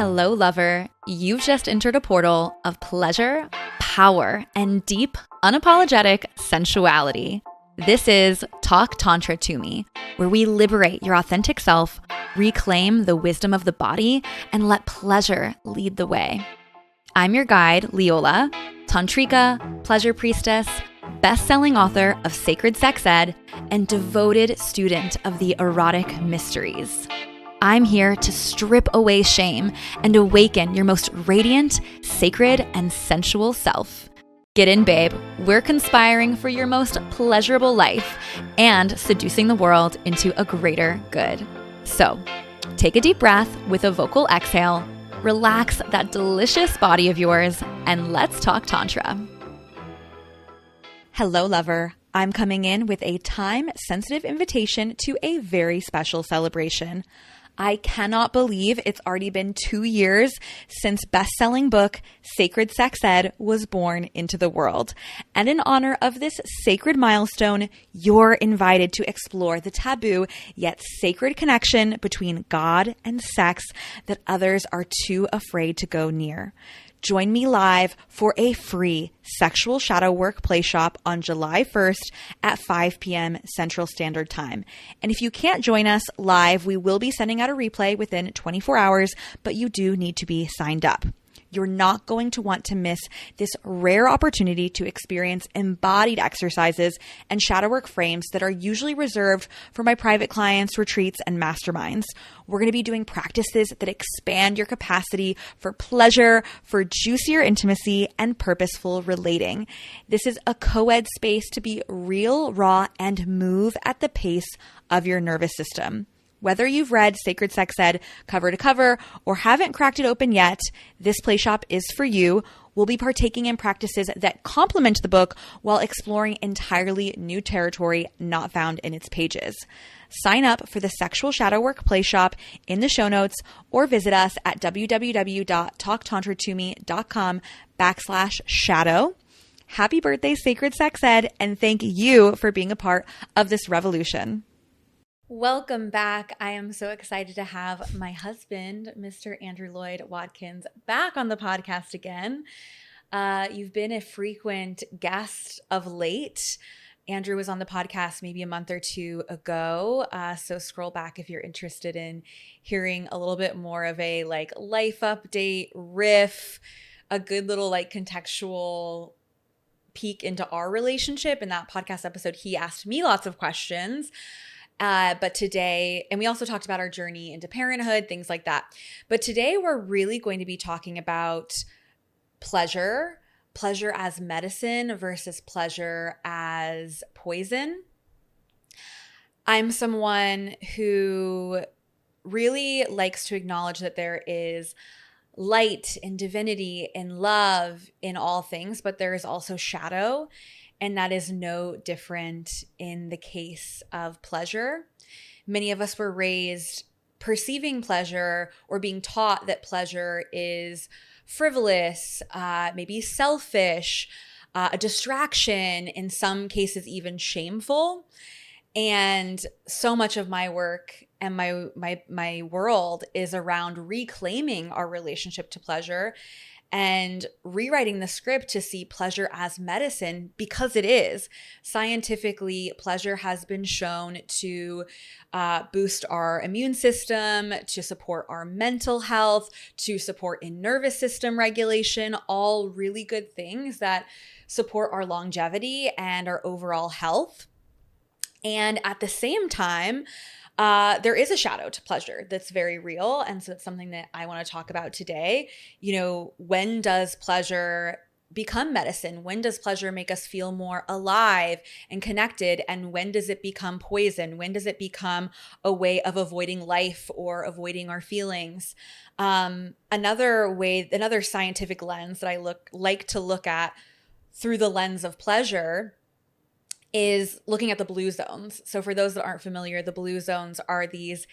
Hello, lover. You've just entered a portal of pleasure, power, and deep, unapologetic sensuality. This is Talk Tantra to Me, where we liberate your authentic self, reclaim the wisdom of the body, and let pleasure lead the way. I'm your guide, Leola, tantrika, pleasure priestess, best-selling author of Sacred Sex Ed, and devoted student of the erotic mysteries. I'm here to strip away shame and awaken your most radiant, sacred, and sensual self. Get in, babe. We're conspiring for your most pleasurable life and seducing the world into a greater good. So, take a deep breath with a vocal exhale, relax that delicious body of yours, and let's talk Tantra. Hello, lover. I'm coming in with a time-sensitive invitation to a very special celebration. I cannot believe it's already been 2 years since best-selling book Sacred Sex Ed was born into the world. And in honor of this sacred milestone, you're invited to explore the taboo yet sacred connection between God and sex that others are too afraid to go near. Join me live for a free Sexual Shadowwork Playshop on July 1st at 5 p.m. Central Standard Time. And if you can't join us live, we will be sending out a replay within 24 hours, but you do need to be signed up. You're not going to want to miss this rare opportunity to experience embodied exercises and shadowwork frames that are usually reserved for my private clients, retreats, and masterminds. We're going to be doing practices that expand your capacity for pleasure, for juicier intimacy, and purposeful relating. This is a co-ed space to be real, raw, and move at the pace of your nervous system. Whether you've read Sacred Sex Ed cover to cover or haven't cracked it open yet, this Playshop is for you. We'll be partaking in practices that complement the book while exploring entirely new territory not found in its pages. Sign up for the Sexual Shadowwork Playshop in the show notes or visit us at www.talktantratome.com/shadow. Happy birthday, Sacred Sex Ed, and thank you for being a part of this revolution. Welcome back. I am so excited to have my husband, Mr. Andrew Lloyd Watkins, back on the podcast again. You've been a frequent guest of late. Andrew was on the podcast maybe a month or two ago. So scroll back if you're interested in hearing a little bit more of a life update, riff, a good little contextual peek into our relationship. In that podcast episode, he asked me lots of questions. But today, and we also talked about our journey into parenthood, things like that. But today we're really going to be talking about pleasure as medicine versus pleasure as poison. I'm someone who really likes to acknowledge that there is light and divinity and love in all things, but there is also shadow. And that is no different in the case of pleasure. Many of us were raised perceiving pleasure or being taught that pleasure is frivolous, maybe selfish, a distraction, in some cases even shameful. And so much of my work and my world is around reclaiming our relationship to pleasure and rewriting the script to see pleasure as medicine, because it is. Scientifically, pleasure has been shown to boost our immune system, to support our mental health, to support in nervous system regulation, all really good things that support our longevity and our overall health. And at the same time, there is a shadow to pleasure that's very real. And so it's something that I want to talk about today. When does pleasure become medicine? When does pleasure make us feel more alive and connected? And when does it become poison? When does it become a way of avoiding life or avoiding our feelings? Another scientific lens that I like to look at through the lens of pleasure is looking at the blue zones. So for those that aren't familiar, the blue zones are these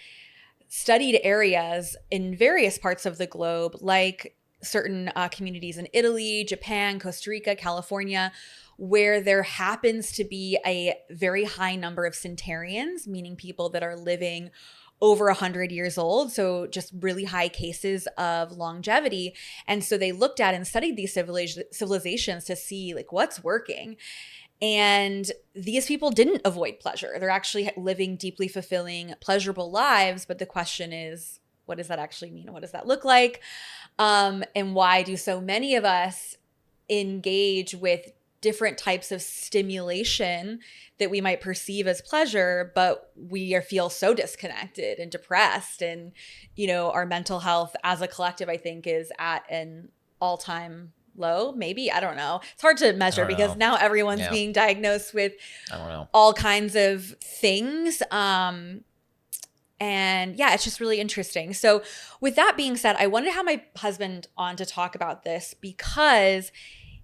studied areas in various parts of the globe, like certain communities in Italy, Japan, Costa Rica, California, where there happens to be a very high number of centenarians, meaning people that are living over 100 years old. So just really high cases of longevity. And so they looked at and studied these civilizations to see like what's working. And these people didn't avoid pleasure. They're actually living deeply fulfilling, pleasurable lives. But the question is, what does that actually mean? What does that look like? And why do so many of us engage with different types of stimulation that we might perceive as pleasure, but we feel so disconnected and depressed, and our mental health as a collective, I think, is at an all-time low. Maybe, I don't know. It's hard to measure because now everyone's being diagnosed with all kinds of things. And yeah, it's just really interesting. So with that being said, I wanted to have my husband on to talk about this because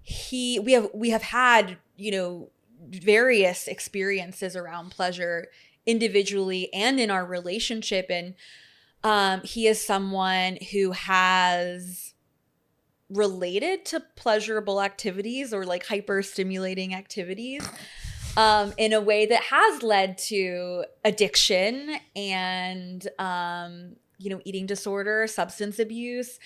we have had, various experiences around pleasure individually and in our relationship. And he is someone who has related to pleasurable activities or like hyper stimulating activities in a way that has led to addiction and, eating disorder, substance abuse,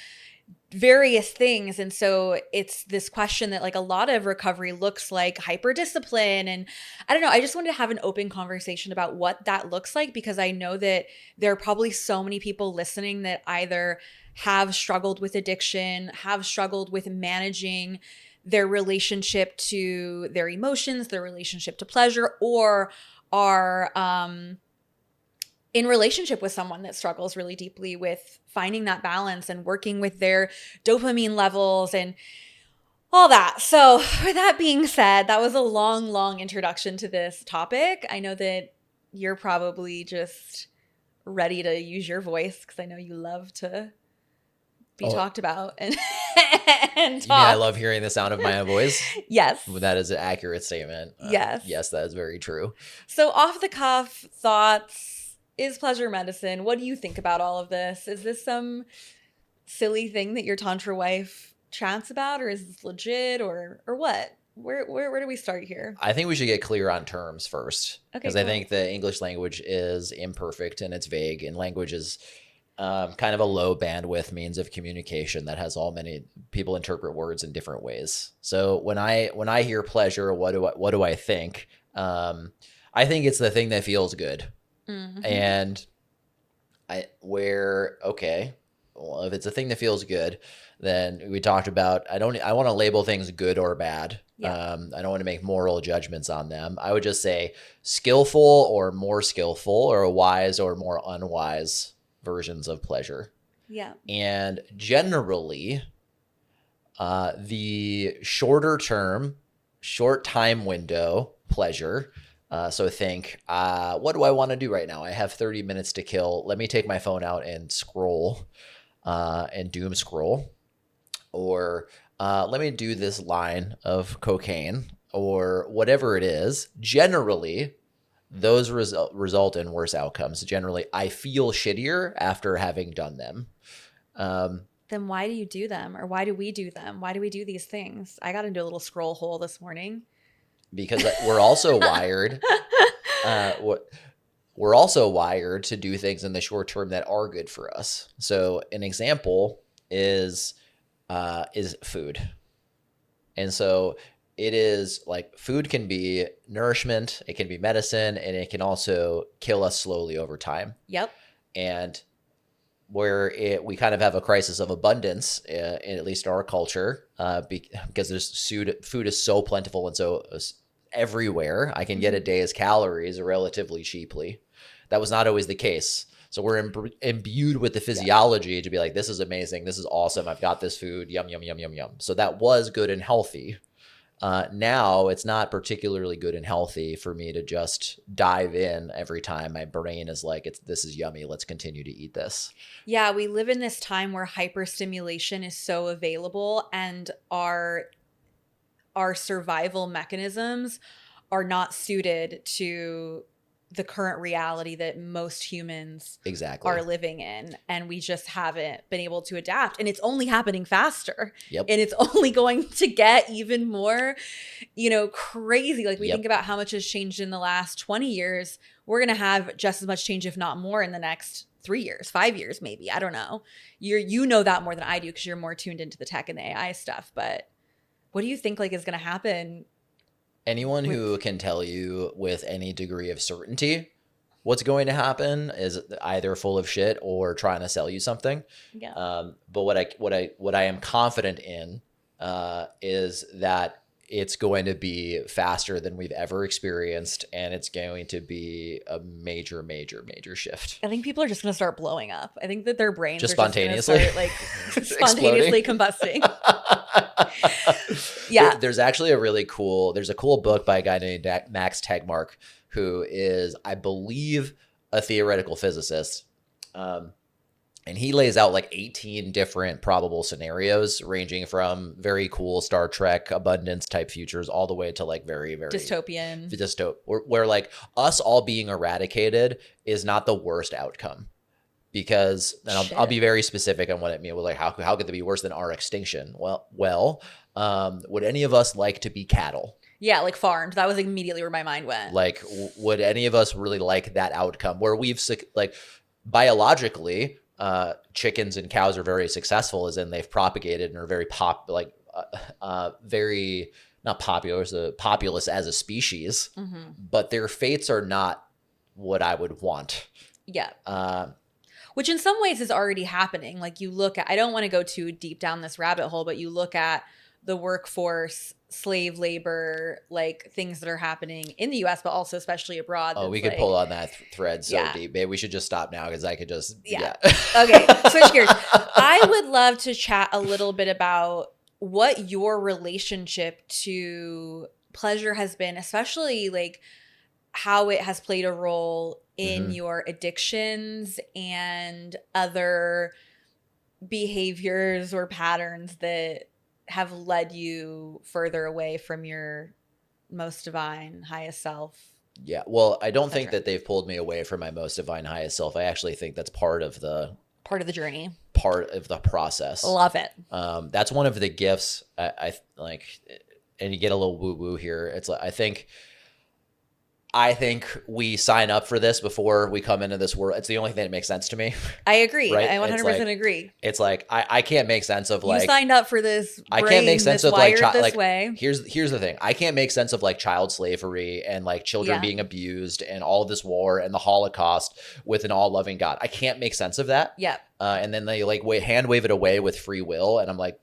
various things. And so it's this question that like a lot of recovery looks like hyper discipline. And I don't know, I just wanted to have an open conversation about what that looks like, because I know that there are probably so many people listening that either have struggled with addiction, have struggled with managing their relationship to their emotions, their relationship to pleasure, or are in relationship with someone that struggles really deeply with finding that balance and working with their dopamine levels and all that. So with that being said, that was a long introduction to this topic. I know that you're probably just ready to use your voice because I know you love to be talked about and talk. You mean I love hearing the sound of my own voice? Yes. That is an accurate statement. Yes. Yes, that is very true. So off the cuff thoughts. Is pleasure medicine? What do you think about all of this? Is this some silly thing that your Tantra wife chats about, or is this legit, or what? Where do we start here? I think we should get clear on terms first, because I think the English language is imperfect and it's vague, and language is kind of a low bandwidth means of communication that has many people interpret words in different ways. So when I hear pleasure, what do I think? I think it's the thing that feels good. Mm-hmm. And well, if it's a thing that feels good, then we talked about, I want to label things good or bad. Yeah. I don't want to make moral judgments on them. I would just say skillful or more skillful, or wise or more unwise versions of pleasure. Yeah. And generally, the short time window pleasure. So think, what do I want to do right now? I have 30 minutes to kill. Let me take my phone out and scroll, and doom scroll. Or let me do this line of cocaine, or whatever it is. Generally, those result in worse outcomes. Generally, I feel shittier after having done them. Then why do you do them? Or why do we do them? Why do we do these things? I got into a little scroll hole this morning. Because we're also wired. We're also wired to do things in the short term that are good for us. So an example is food. And so it is like food can be nourishment, it can be medicine, and it can also kill us slowly over time. Yep. And we kind of have a crisis of abundance, in at least our culture, because food is so plentiful and so everywhere. I can get a day's calories relatively cheaply. That was not always the case. So we're imbued with the physiology to be like, this is amazing, this is awesome, I've got this food, yum, yum, yum, yum, yum. So that was good and healthy. Now it's not particularly good and healthy for me to just dive in every time my brain is like, this is yummy, let's continue to eat this. Yeah, we live in this time where hyperstimulation is so available, and our survival mechanisms are not suited to the current reality that most humans exactly are living in, and we just haven't been able to adapt, and it's only happening faster. Yep. And it's only going to get even more, crazy. Like we Yep. think about how much has changed in the last 20 years. We're going to have just as much change, if not more, in the next 3 years, 5 years, maybe. I don't know. You know that more than I do because you're more tuned into the tech and the AI stuff. But what do you think like is going to happen? Anyone who can tell you with any degree of certainty what's going to happen is either full of shit or trying to sell you something. Yeah. But what I am confident in is that it's going to be faster than we've ever experienced, and it's going to be a major, major, major shift. I think people are just going to start blowing up. I think that their brains just are spontaneously just going to start spontaneously combusting. Yeah. There's actually a cool book by a guy named Max Tegmark, who is, I believe, a theoretical physicist. And he lays out like 18 different probable scenarios, ranging from very cool Star Trek abundance type futures all the way to like very, very dystopian. Where like us all being eradicated is not the worst outcome. Because, and I'll be very specific on what it means. Like, how could that be worse than our extinction? Well, would any of us like to be cattle? Yeah, like farmed. That was immediately where my mind went. Like, would any of us really like that outcome where we've like biologically, chickens and cows are very successful, as in they've propagated and are very very not popular, so populous as a species, but their fates are not what I would want. Yeah. Which in some ways is already happening. Like you look at, I don't want to go too deep down this rabbit hole, but you look at the workforce, slave labor, like things that are happening in the US, but also especially abroad. Oh, we could pull on that thread so deep. Maybe we should just stop now because I could just, Okay, switch gears. I would love to chat a little bit about what your relationship to pleasure has been, especially like how it has played a role in your addictions and other behaviors or patterns that have led you further away from your most divine, highest self. Yeah. Well, I don't think that they've pulled me away from my most divine, highest self. I actually think that's part of the journey, part of the process. Love it. That's one of the gifts I like, and you get a little woo woo here. It's like, I think we sign up for this before we come into this world. It's the only thing that makes sense to me. I agree. Right? I 100% agree. It's like, I can't make sense of like, you signed up for this. I can't make sense of like, way. Here's the thing. I can't make sense of like child slavery and like children being abused and all of this war and the Holocaust with an all loving God. I can't make sense of that. Yeah. And then they like hand wave it away with free will. And I'm like,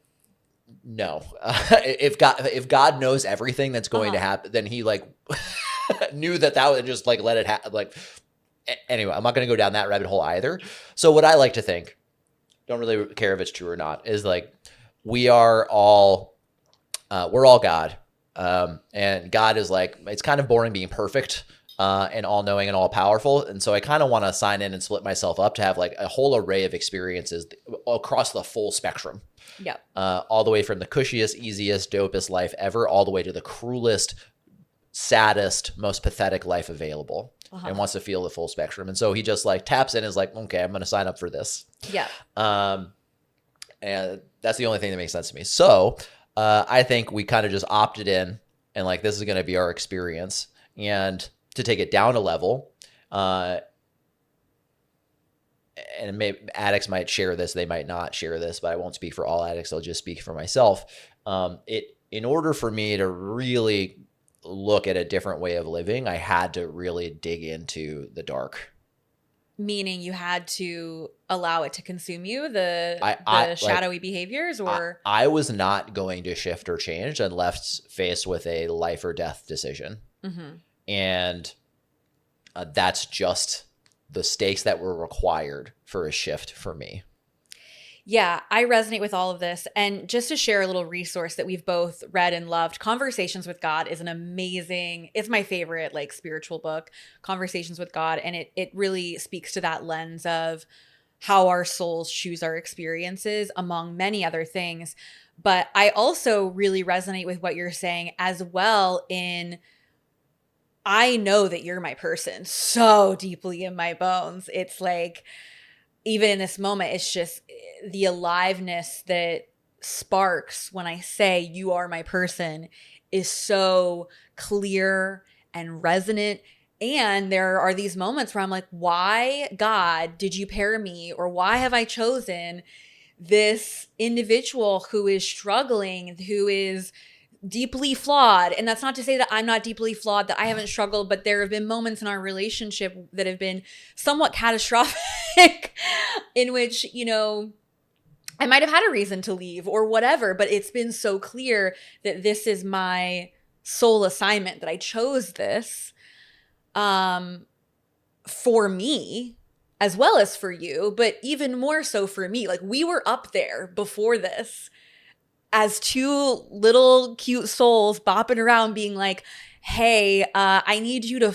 no, if God knows everything that's going to happen, then he like knew that would just like let it happen. Like, anyway, I'm not going to go down that rabbit hole either. So what I like to think, don't really care if it's true or not, is like we're all God. And God is like, it's kind of boring being perfect and all knowing and all powerful. And so I kind of want to sign in and split myself up to have like a whole array of experiences across the full spectrum. Yeah. All the way from the cushiest, easiest, dopest life ever, all the way to the cruelest, saddest, most pathetic life available, and wants to feel the full spectrum. And so he just like taps in and is like, okay, I'm going to sign up for this. Yeah. And that's the only thing that makes sense to me. So I think we kind of just opted in and like, this is going to be our experience. And to take it down a level, and maybe addicts might share this, they might not share this, but I won't speak for all addicts. I'll just speak for myself. In order for me to really look at a different way of living, I had to really dig into the dark. Meaning you had to allow it to consume you, the shadowy behaviors, or I was not going to shift or change unless faced with a life or death decision. And that's just the stakes that were required for a shift for me. Yeah, I resonate with all of this. And just to share a little resource that we've both read and loved, Conversations with God is an amazing, it's my favorite like spiritual book, Conversations with God. And it really speaks to that lens of how our souls choose our experiences, among many other things. But I also really resonate with what you're saying as well I know that you're my person so deeply in my bones. It's like, even in this moment, it's just the aliveness that sparks when I say you are my person is so clear and resonant. And there are these moments where I'm like, why, God, did you pair me? Or why have I chosen this individual who is struggling, who is deeply flawed? And that's not to say that I'm not deeply flawed, that I haven't struggled, but there have been moments in our relationship that have been somewhat catastrophic in which, you know, I might have had a reason to leave or whatever, but it's been so clear that this is my sole assignment, that I chose this for me as well as for you, but even more so for me. Like, we were up there before this as two little cute souls bopping around being like, hey, I need you to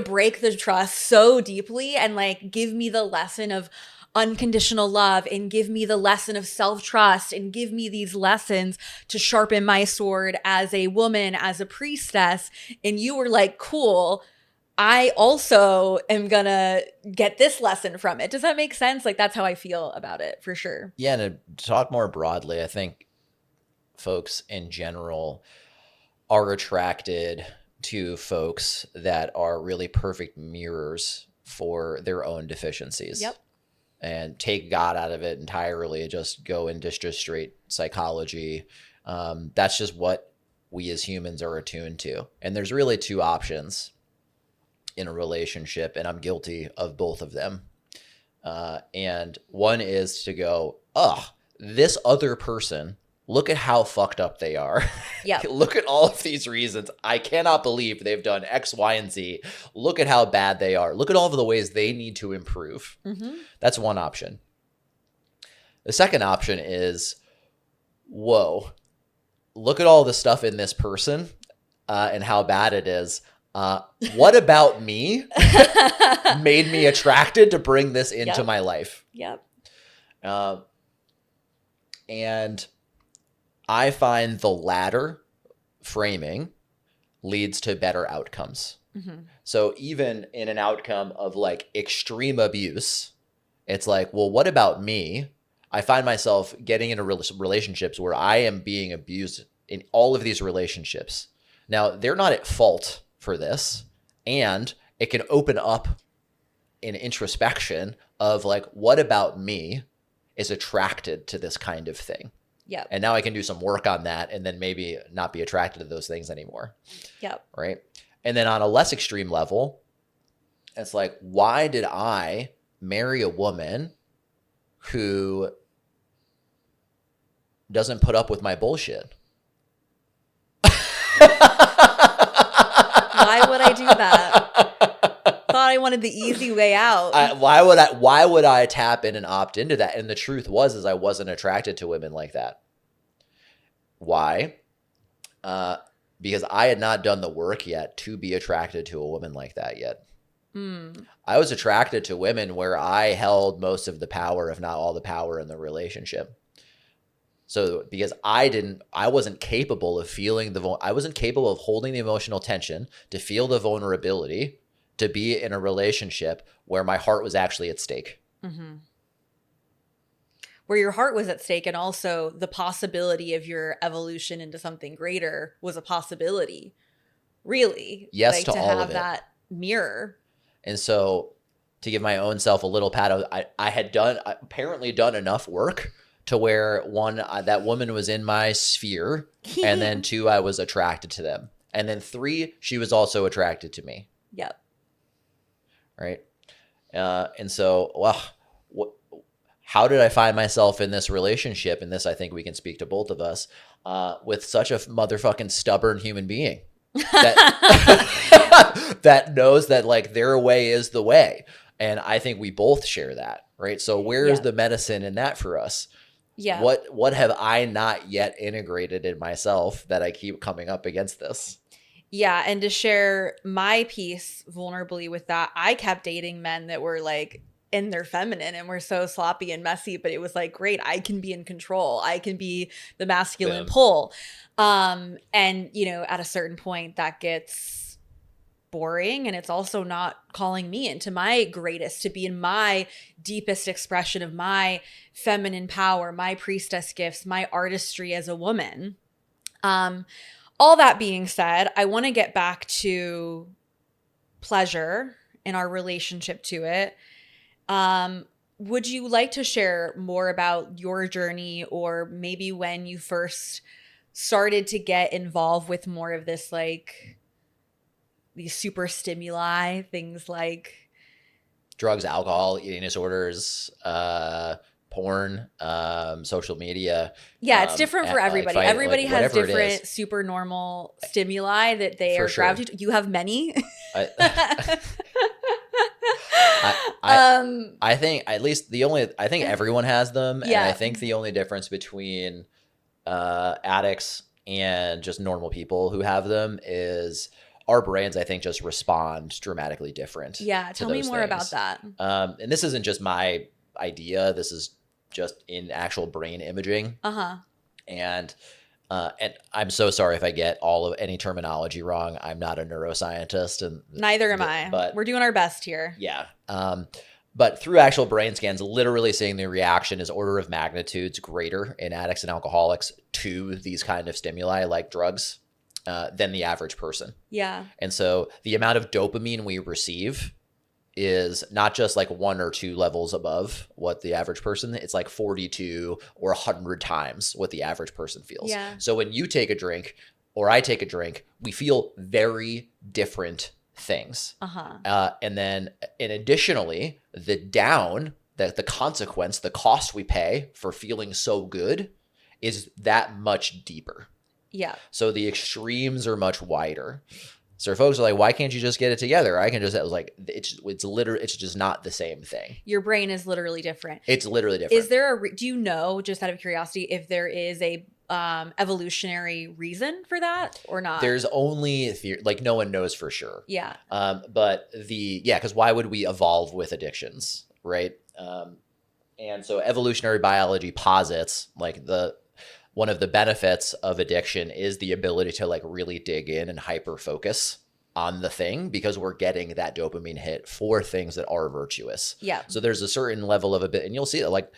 break the trust so deeply and like give me the lesson of unconditional love and give me the lesson of self-trust and give me these lessons to sharpen my sword as a woman, as a priestess. And you were like, cool, I also am gonna get this lesson from it. Does that make sense? Like, that's how I feel about it, for sure. Yeah, and to talk more broadly, I think folks in general are attracted to folks that are really perfect mirrors for their own deficiencies. Yep. And take God out of it entirely, just go into just straight psychology. That's just what we as humans are attuned to. And there's really two options in a relationship, and I'm guilty of both of them. And one is to go, this other person, look at how fucked up they are. Yeah. Look at all of these reasons. I cannot believe they've done X, Y, and Z. Look at how bad they are. Look at all of the ways they need to improve. Mm-hmm. That's one option. The second option is, whoa, look at all the stuff in this person and how bad it is. What about me made me attracted to bring this into my life? Yep. And I find the latter framing leads to better outcomes. Mm-hmm. So even in an outcome of like extreme abuse, it's like, well, what about me? I find myself getting into relationships where I am being abused in all of these relationships. Now, they're not at fault for this, and it can open up an introspection of like, what about me is attracted to this kind of thing? Yep. And now I can do some work on that and then maybe not be attracted to those things anymore. Yep. Right. And then on a less extreme level, it's like, why did I marry a woman who doesn't put up with my bullshit? Why would I do that? Thought I wanted the easy way out. Why would I tap in and opt into that? And the truth is I wasn't attracted to women like that. Why? Because I had not done the work yet to be attracted to a woman like that yet. I was attracted to women where I held most of the power, if not all the power in the relationship. So because I wasn't capable of feeling I wasn't capable of holding the emotional tension to feel the vulnerability to be in a relationship where my heart was actually at stake. Mm-hmm. Where your heart was at stake, and also the possibility of your evolution into something greater was a possibility. Really. Yes, like, to all have of it. That mirror. And so to give my own self a little pat, I had apparently done enough work to where one, that woman was in my sphere, and then two, I was attracted to them. And then three, she was also attracted to me. Yep. Right. And so, how did I find myself in this relationship? And this, I think we can speak to both of us, with such a motherfucking stubborn human being that, that knows that like their way is the way. And I think we both share that. Right. So where is the medicine in that for us? Yeah. What have I not yet integrated in myself that I keep coming up against this? Yeah. And to share my piece vulnerably with that, I kept dating men that were like and they're feminine and we're so sloppy and messy, but it was like, great, I can be in control. I can be the masculine pull. And, you know, at a certain point that gets boring, and it's also not calling me into my greatest, to be in my deepest expression of my feminine power, my priestess gifts, my artistry as a woman. All that being said, I want to get back to pleasure and our relationship to it. Would you like to share more about your journey, or maybe when you first started to get involved with more of this, like these super stimuli, things like drugs, alcohol, eating disorders, porn, social media. Yeah, it's different for everybody. Everybody has different super normal stimuli that they are gravitated to. You have many. I think at least I think everyone has them. And I think the only difference between addicts and just normal people who have them is our brains, I think, just respond dramatically different. Yeah, tell me more about that. And this isn't just my idea. This is just in actual brain imaging. And I'm so sorry if I get all of any terminology wrong. I'm not a neuroscientist, and neither am I. But we're doing our best here. Yeah. But through actual brain scans, literally seeing the reaction is order of magnitudes greater in addicts and alcoholics to these kind of stimuli like drugs than the average person. Yeah. And so the amount of dopamine we receive is not just like 1 or 2 levels above what the average person, it's like 42 or 100 times what the average person feels. Yeah. So when you take a drink or I take a drink, we feel very different things. And then, and additionally, the consequence, the cost we pay for feeling so good is that much deeper. Yeah. So the extremes are much wider. So folks are like, why can't you just get it together? I can just, I was like, it's literally, it's just not the same thing. Your brain is literally different. It's literally different. Is there do you know, just out of curiosity, if there is a evolutionary reason for that or not? There's only like no one knows for sure. Yeah. But because why would we evolve with addictions, right? And so evolutionary biology posits like one of the benefits of addiction is the ability to like really dig in and hyper focus on the thing because we're getting that dopamine hit for things that are virtuous. Yeah. So there's a certain level of and you'll see it like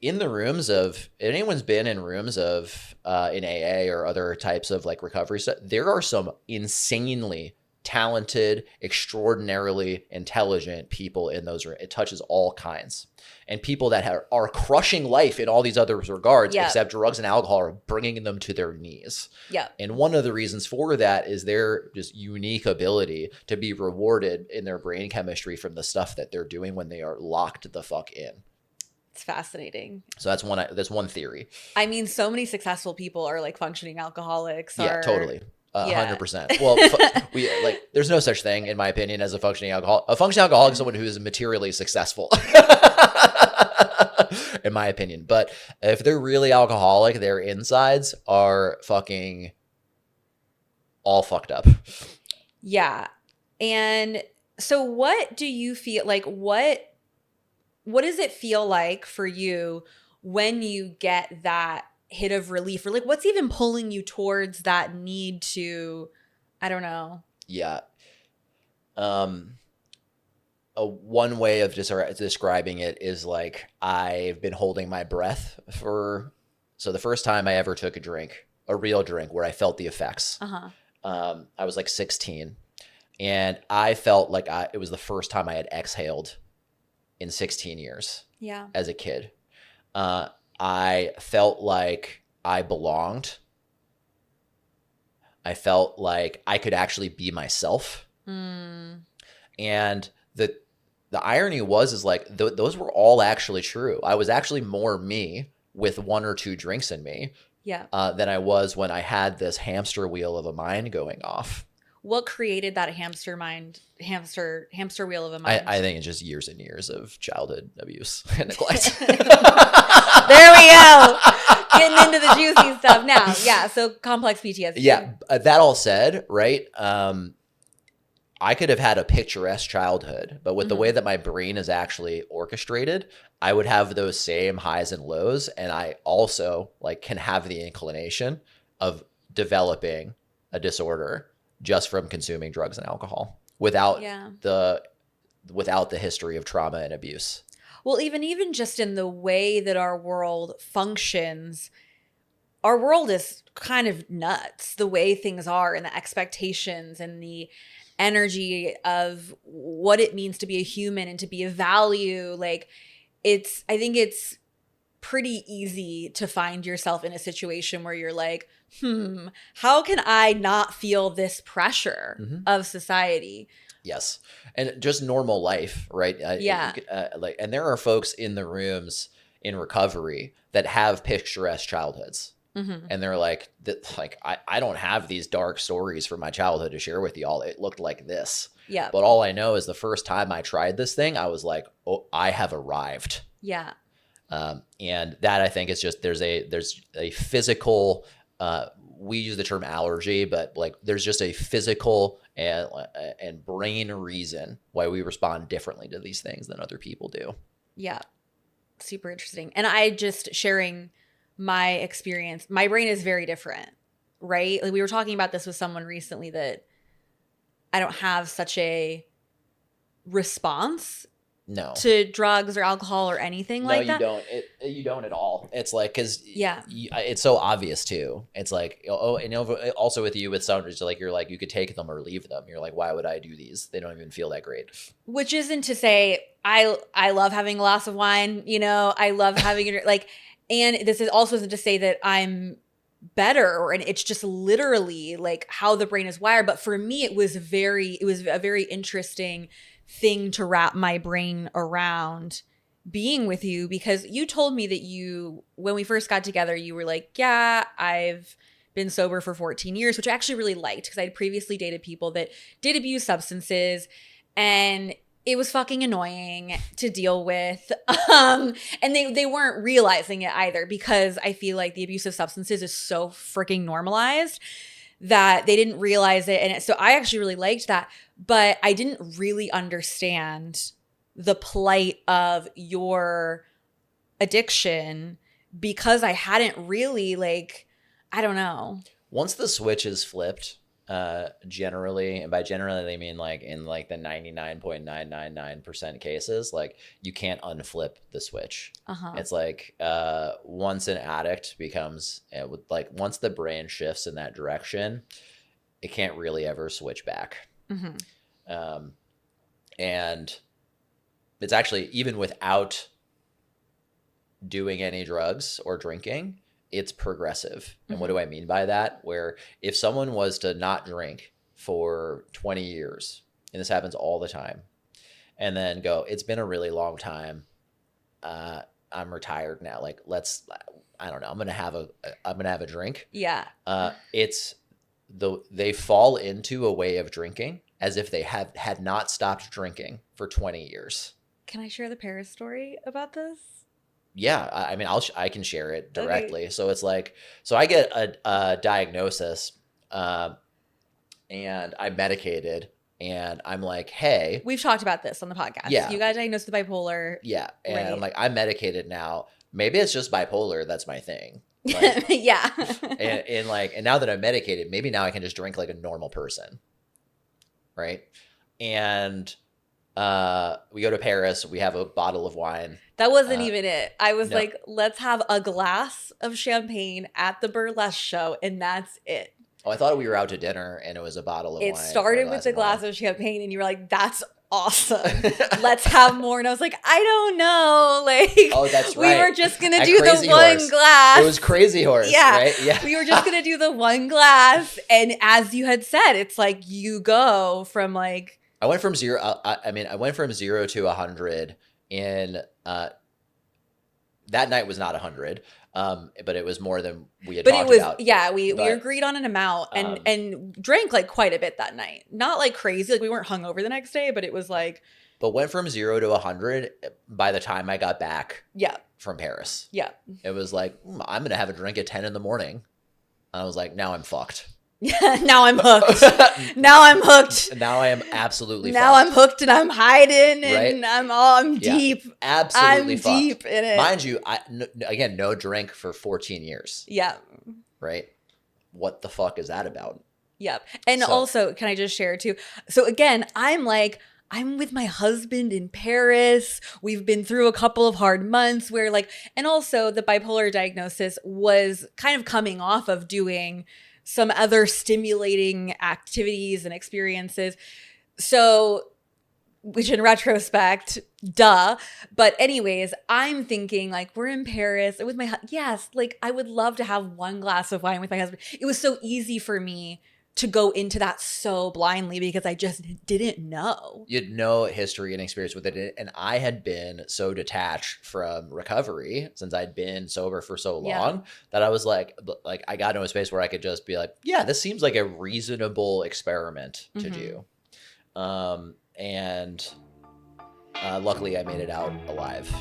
in the rooms of, if anyone's been in rooms of in AA or other types of like recovery stuff, there are some insanely talented, extraordinarily intelligent people in those rooms. It touches all kinds. And people that are crushing life in all these other regards, except drugs and alcohol are bringing them to their knees. Yeah. And one of the reasons for that is their just unique ability to be rewarded in their brain chemistry from the stuff that they're doing when they are locked the fuck in. It's fascinating. So that's one theory. I mean, so many successful people are like functioning alcoholics. Yeah, totally. 100%. Well, there's no such thing, in my opinion, as a functioning alcoholic. A functioning alcoholic is someone who is materially successful, in my opinion. But if they're really alcoholic, their insides are fucking all fucked up. Yeah. And so what do you feel like, what does it feel like for you when you get that hit of relief, or like what's even pulling you towards that need to, I don't know. Yeah. One way of describing it is like I've been holding my breath so the first time I ever took a real drink where I felt the effects, I was like 16 and I felt like it was the first time I had exhaled in 16 years. Yeah. As a kid. I felt like I belonged. I felt like I could actually be myself. And the irony is like those were all actually true. I was actually more me with 1 or 2 drinks in me than I was when I had this hamster wheel of a mind going off. What created that hamster wheel of a mind? I think it's just years and years of childhood abuse and neglect. There we go. Getting into the juicy stuff now. Yeah. So complex PTSD. Yeah. That all said, right? I could have had a picturesque childhood, but with the way that my brain is actually orchestrated, I would have those same highs and lows. And I also like can have the inclination of developing a disorder just from consuming drugs and alcohol without the history of trauma and abuse. Well, even just in the way that our world functions, our world is kind of nuts, the way things are and the expectations and the energy of what it means to be a human and to be of value. Like I think it's pretty easy to find yourself in a situation where you're like, how can I not feel this pressure of society? Yes. And just normal life, right? Yeah. And there are folks in the rooms in recovery that have picturesque childhoods. And they're like, I don't have these dark stories from my childhood to share with y'all. It looked like this. Yeah. But all I know is the first time I tried this thing, I was like, oh, I have arrived. Yeah. And that I think is just, there's a physical, we use the term allergy, but like there's just a physical and brain reason why we respond differently to these things than other people do. Yeah. Super interesting. And I just sharing my experience, my brain is very different, right? Like we were talking about this with someone recently that I don't have such a response to drugs or alcohol or anything like that. No, you don't. You don't at all. It's like, because it's so obvious too. It's like, and also with you, with some, it's like, you're like, you could take them or leave them. You're like, why would I do these? They don't even feel that great. Which isn't to say I love having a glass of wine, I love having it like, and this is also isn't to say that I'm better, and it's just literally like how the brain is wired. But for me, it was a very interesting thing to wrap my brain around being with you, because you told me that when we first got together, you were like, yeah, I've been sober for 14 years, which I actually really liked because I had previously dated people that did abuse substances, and it was fucking annoying to deal with. And they weren't realizing it either, because I feel like the abuse of substances is so freaking normalized that they didn't realize it. And so I actually really liked that, but I didn't really understand the plight of your addiction because I hadn't really I don't know. Once the switch is flipped, generally, and by generally they mean like in like the 99.999% cases, like you can't unflip the switch. It's like once an addict becomes once the brain shifts in that direction, it can't really ever switch back. And it's actually, even without doing any drugs or drinking, it's progressive. And what do I mean by that? Where if someone was to not drink for 20 years, and this happens all the time, and then go, it's been a really long time, I'm retired now, like I don't know, I'm gonna have a drink. Yeah. They fall into a way of drinking as if they had not stopped drinking for 20 years. Can I share the Paris story about this? Yeah, I mean, I can share it directly. Okay. So it's like, so I get a diagnosis, and I'm medicated, and I'm like, hey, we've talked about this on the podcast. Yeah, you got diagnosed with bipolar. Yeah, and right. I'm like, I'm medicated now. Maybe it's just bipolar. That's my thing. Yeah. and now that I'm medicated, maybe now I can just drink like a normal person, right? And we go to Paris. We have a bottle of wine. That wasn't even it. I was like, let's have a glass of champagne at the burlesque show, and that's it. Oh, I thought we were out to dinner, and it was a bottle of wine. It started with a glass of champagne, and you were like, that's awesome. Let's have more. And I was like, I don't know. Oh, that's right. We were just going to do the one glass. It was Crazy Horse, right? Yeah. We were just going to do the one glass. And as you had said, it's like you go from like... I went from zero. I went from 0 to 100 in that night was not 100, but it was more than we had talked about. Yeah, we agreed on an amount and drank like quite a bit that night. Not like crazy, like we weren't hungover the next day, but it was like. But went from 0 to 100 by the time I got back. Yeah. From Paris. Yeah. It was like, I'm gonna have a drink at 10 in the morning. And I was like, now I'm fucked. Yeah, now I'm hooked. Now I'm hooked. Now I am absolutely now fucked. I'm hooked and I'm hiding and Right? I'm deep. Absolutely I'm fucked. deep in it. Mind you, again, no drink for 14 years. Yeah. Right? What the fuck is that about? Yep. And also, can I just share too? So again, I'm with my husband in Paris. We've been through a couple of hard months where and also the bipolar diagnosis was kind of coming off of doing some other stimulating activities and experiences. So, which in retrospect, duh. But anyways, I'm thinking we're in Paris with my, yes, I would love to have one glass of wine with my husband. It was so easy for me to go into that so blindly because I just didn't know. You had no history and experience with it. And I had been so detached from recovery since I'd been sober for so long that I was like I got into a space where I could just be like, yeah, this seems like a reasonable experiment to do. And luckily I made it out alive.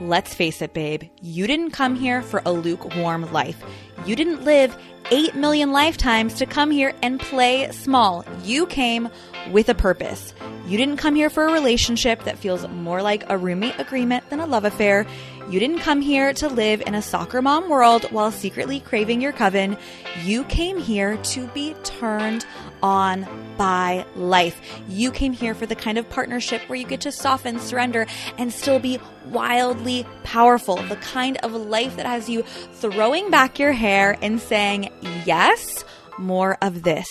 Let's face it, babe. You didn't come here for a lukewarm life. You didn't live 8 million lifetimes to come here and play small. You came with a purpose. You didn't come here for a relationship that feels more like a roommate agreement than a love affair. You didn't come here to live in a soccer mom world while secretly craving your coven. You came here to be turned on by life. You came here for the kind of partnership where you get to soften, surrender, and still be wildly powerful. The kind of life that has you throwing back your hair and saying, yes, more of this.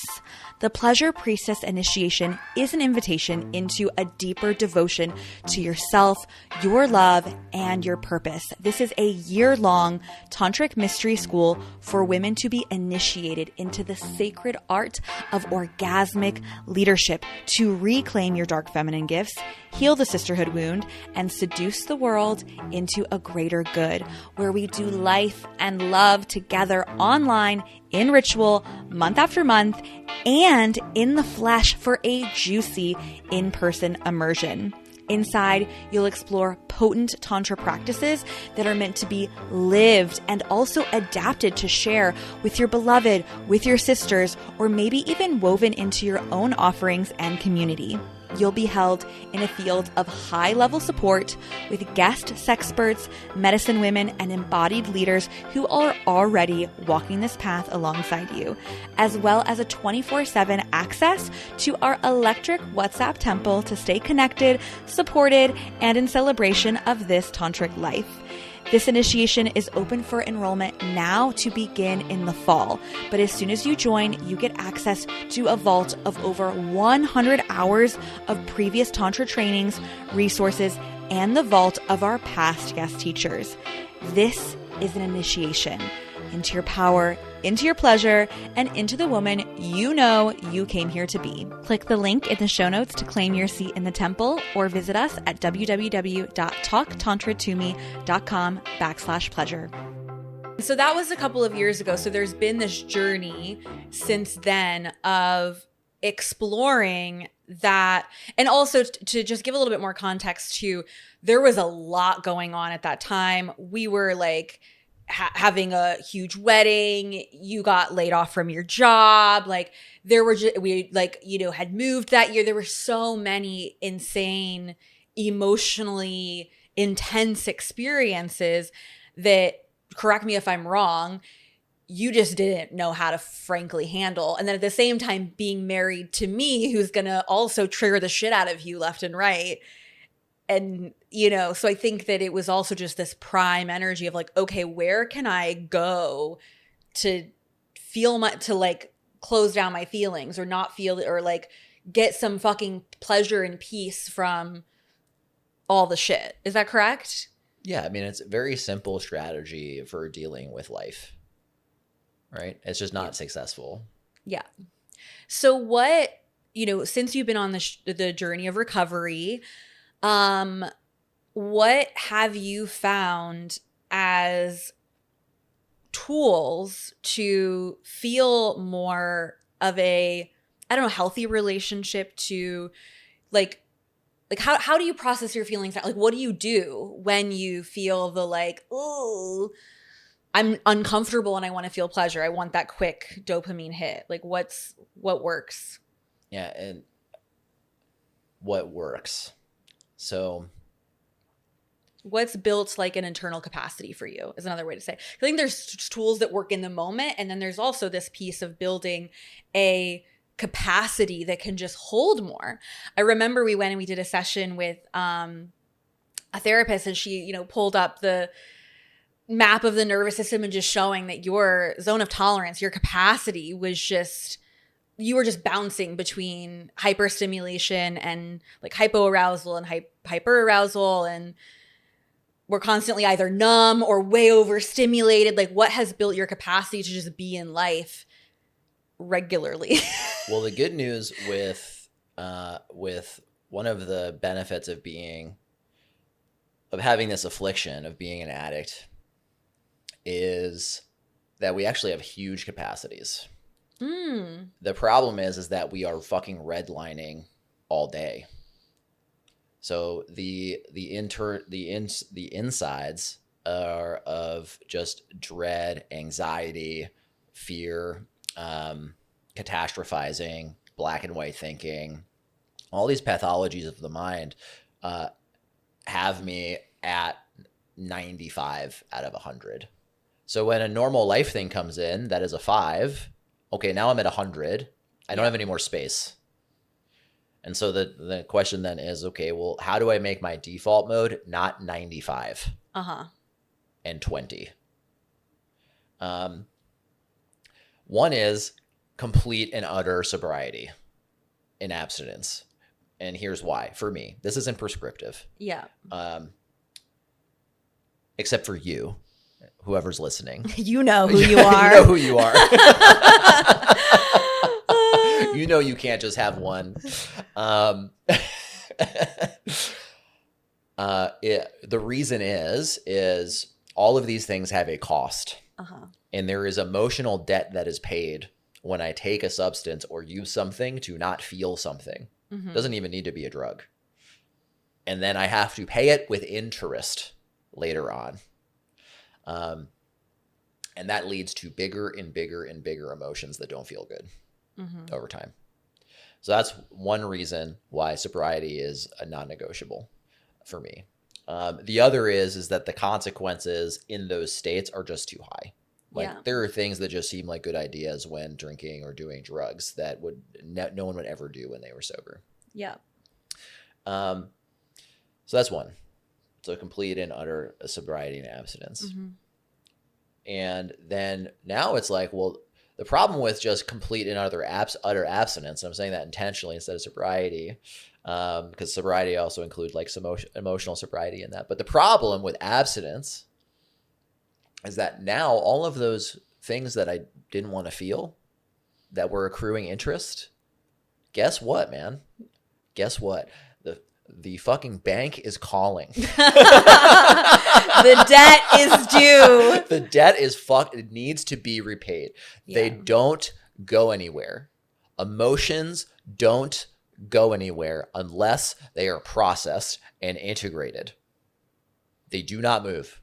The Pleasure Priestess Initiation is an invitation into a deeper devotion to yourself, your love, and your purpose. This is a year-long tantric mystery school for women to be initiated into the sacred art of orgasmic leadership, to reclaim your dark feminine gifts, heal the sisterhood wound, and seduce the world into a greater good, where we do life and love together online, in ritual, month after month, and in the flesh for a juicy in-person immersion. Inside, you'll explore potent Tantra practices that are meant to be lived and also adapted to share with your beloved, with your sisters, or maybe even woven into your own offerings and community. You'll be held in a field of high-level support with guest sexperts, medicine women, and embodied leaders who are already walking this path alongside you, as well as a 24/7 access to our electric WhatsApp temple to stay connected, supported, and in celebration of this tantric life. This initiation is open for enrollment now to begin in the fall. But as soon as you join, you get access to a vault of over 100 hours of previous Tantra trainings, resources, and the vault of our past guest teachers. This is an initiation into your power, into your pleasure, and into the woman you know you came here to be. Click the link in the show notes to claim your seat in the temple, or visit us at www.talktantratome.com/pleasure. So that was a couple of years ago. So there's been this journey since then of exploring that. And also to just give a little bit more context to, there was a lot going on at that time. We were having a huge wedding, you got laid off from your job, we had moved that year. There were so many insane, emotionally intense experiences that, correct me if I'm wrong, you just didn't know how to frankly handle. And then at the same time, being married to me, who's gonna also trigger the shit out of you left and right. And, so I think that it was also just this prime energy of okay, where can I go to feel close down my feelings, or not feel it, or get some fucking pleasure and peace from all the shit. Is that correct? Yeah. I mean, it's a very simple strategy for dealing with life, right? It's just not successful. Yeah. So what, since you've been on the journey of recovery, what have you found as tools to feel more of a, healthy relationship to how do you process your feelings? What do you do when you feel the, oh, I'm uncomfortable and I want to feel pleasure. I want that quick dopamine hit. Like what works? Yeah. And what works? So what's built like an internal capacity for you is another way to say. I think there's tools that work in the moment. And then there's also this piece of building a capacity that can just hold more. I remember we went and we did a session with a therapist, and she, you know, pulled up the map of the nervous system and just showing that your zone of tolerance, your capacity was just, you were just bouncing between hyperstimulation and like hypoarousal and hyperarousal, and we're constantly either numb or way overstimulated. Like what has built your capacity to just be in life regularly? Well, the good news with one of the benefits of having this affliction of being an addict is that we actually have huge capacities. The problem is that we are fucking redlining all day. So the insides are of just dread, anxiety, fear, catastrophizing, black and white thinking, all these pathologies of the mind have me at 95 out of 100. So when a normal life thing comes in that is a 5, okay, now I'm at 100. I don't have any more space. And so the question then is, okay, well, how do I make my default mode not 95 and 20? One is complete and utter sobriety and abstinence. And here's why. For me, this isn't prescriptive. Yeah. Except for you, whoever's listening. You know who you are. You know who you are. You know you can't just have one. The reason is all of these things have a cost. And there is emotional debt that is paid when I take a substance or use something to not feel something. It doesn't even need to be a drug. And then I have to pay it with interest later on. And that leads to bigger and bigger and bigger emotions that don't feel good over time. So that's one reason why sobriety is a non-negotiable for me. The other is that the consequences in those states are just too high. Like there are things that just seem like good ideas when drinking or doing drugs that no one would ever do when they were sober. Yeah. So that's one. So complete and utter sobriety and abstinence. And then now it's like, well, the problem with just complete and utter abstinence, and I'm saying that intentionally instead of sobriety, because sobriety also includes like some emotional sobriety in that. But the problem with abstinence is that now all of those things that I didn't want to feel that were accruing interest, guess what, man? Guess what? The fucking bank is calling. The debt is due. The debt is it needs to be repaid. They don't go anywhere. Emotions don't go anywhere unless they are processed and integrated. They do not move.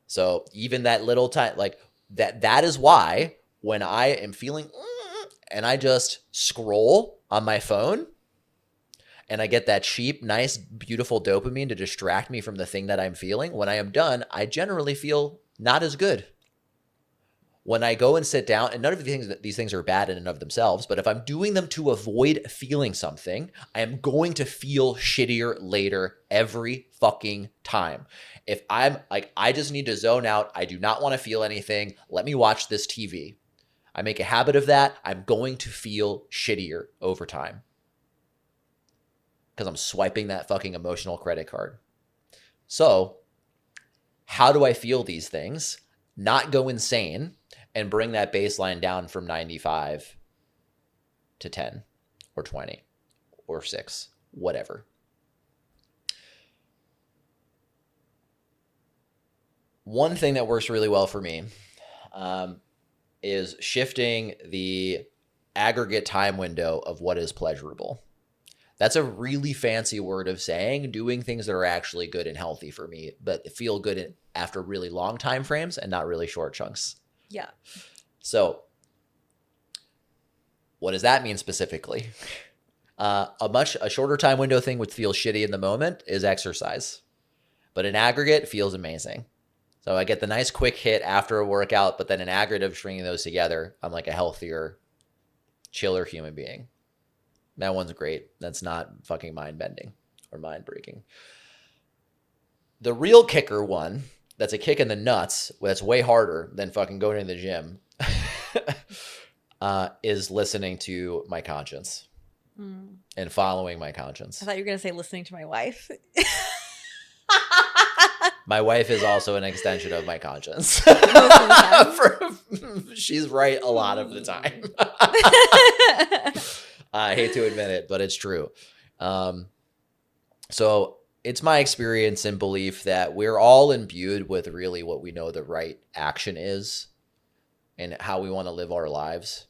So even that little time, like that is why when I am feeling and I just scroll on my phone and I get that cheap, nice, beautiful dopamine to distract me from the thing that I'm feeling, when I am done, I generally feel not as good. When I go and sit down, and none of these things are bad in and of themselves, but if I'm doing them to avoid feeling something, I am going to feel shittier later every fucking time. If I'm like, I just need to zone out, I do not want to feel anything, let me watch this TV. I make a habit of that, I'm going to feel shittier over time. Because I'm swiping that fucking emotional credit card. So, how do I feel these things? Not go insane and bring that baseline down from 95 to 10 or 20 or 6, whatever. One thing that works really well for me is shifting the aggregate time window of what is pleasurable. That's a really fancy word of saying doing things that are actually good and healthy for me, but feel good after really long time frames and not really short chunks. Yeah. So what does that mean specifically? A shorter time window thing would feel shitty in the moment is exercise, but in aggregate feels amazing. So I get the nice quick hit after a workout, but then in aggregate of stringing those together, I'm like a healthier, chiller human being. That one's great. That's not fucking mind bending or mind breaking. The real kicker one, that's a kick in the nuts, that's way harder than fucking going to the gym, is listening to my conscience and following my conscience. I thought you were going to say listening to my wife. My wife is also an extension of my conscience. She's right a lot of the time. I hate to admit it, but it's true. So it's my experience and belief that we're all imbued with really what we know the right action is and how we want to live our lives.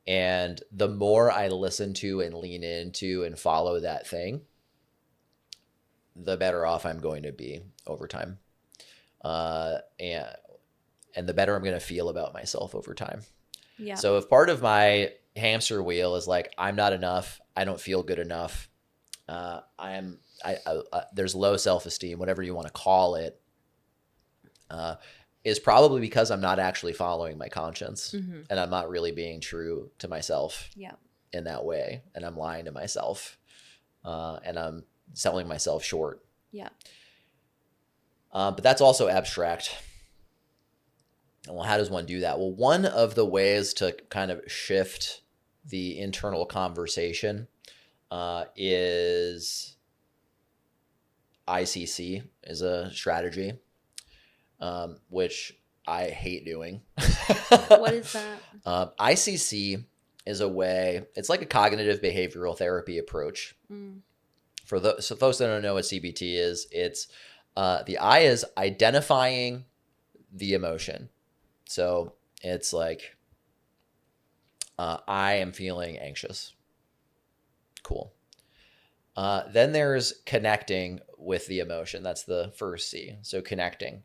And the more I listen to and lean into and follow that thing, the better off I'm going to be over time. And the better I'm going to feel about myself over time. Yeah. So if part of my hamster wheel is like, I'm not enough, I don't feel good enough, there's low self-esteem, whatever you want to call it, is probably because I'm not actually following my conscience and I'm not really being true to myself in that way. And I'm lying to myself and I'm selling myself short. Yeah. But that's also abstract. Well, how does one do that? Well, one of the ways to kind of shift the internal conversation is ICC is a strategy, which I hate doing. What is that? ICC is a way, it's like a cognitive behavioral therapy approach. For those that don't know what CBT is, it's the I is identifying the emotion. So it's like, I am feeling anxious. Cool. Then there's connecting with the emotion. That's the first C. So connecting.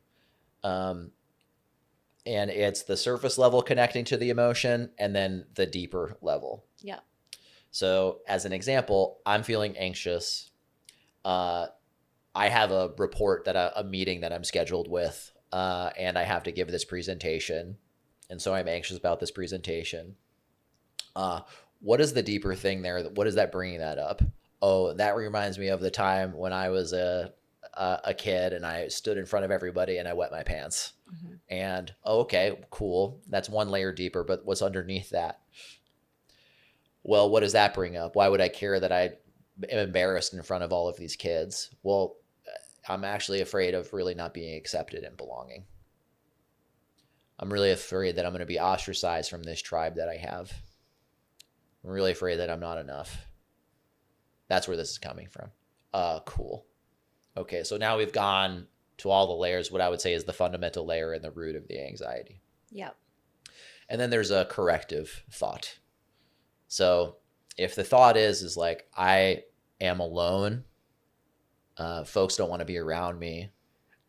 And it's the surface level connecting to the emotion and then the deeper level. Yeah. So as an example, I'm feeling anxious. I have a report a meeting that I'm scheduled with, and I have to give this presentation. And so I'm anxious about this presentation. What is the deeper thing there? What is that bringing that up? Oh, that reminds me of the time when I was a kid and I stood in front of everybody and I wet my pants. And okay, cool. That's one layer deeper, but what's underneath that? Well, what does that bring up? Why would I care that I am embarrassed in front of all of these kids? Well, I'm actually afraid of really not being accepted and belonging. I'm really afraid that I'm going to be ostracized from this tribe that I have. I'm really afraid that I'm not enough. That's where this is coming from. Cool. Okay, so now we've gone to all the layers, what I would say is the fundamental layer and the root of the anxiety. Yep. And then there's a corrective thought. So if the thought is like, I am alone, folks don't want to be around me,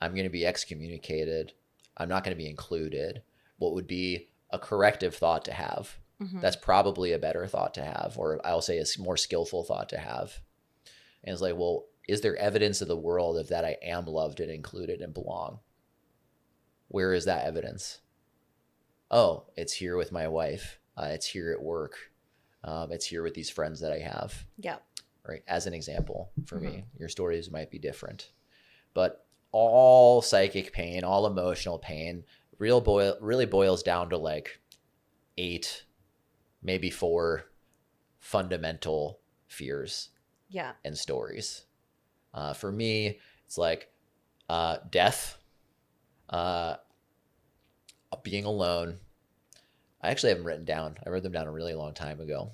I'm going to be excommunicated, I'm not going to be included, what would be a corrective thought to have? That's probably a better thought to have, or I'll say a more skillful thought to have. And it's like, well, is there evidence of the world of that I am loved and included and belong? Where is that evidence? Oh, it's here with my wife. It's here at work. It's here with these friends that I have. Yeah. Right. As an example for me, your stories might be different, but all psychic pain, all emotional pain really boils down to like 8, maybe 4 fundamental fears and stories. For me, it's like death, being alone. I actually haven't written down. I wrote them down a really long time ago.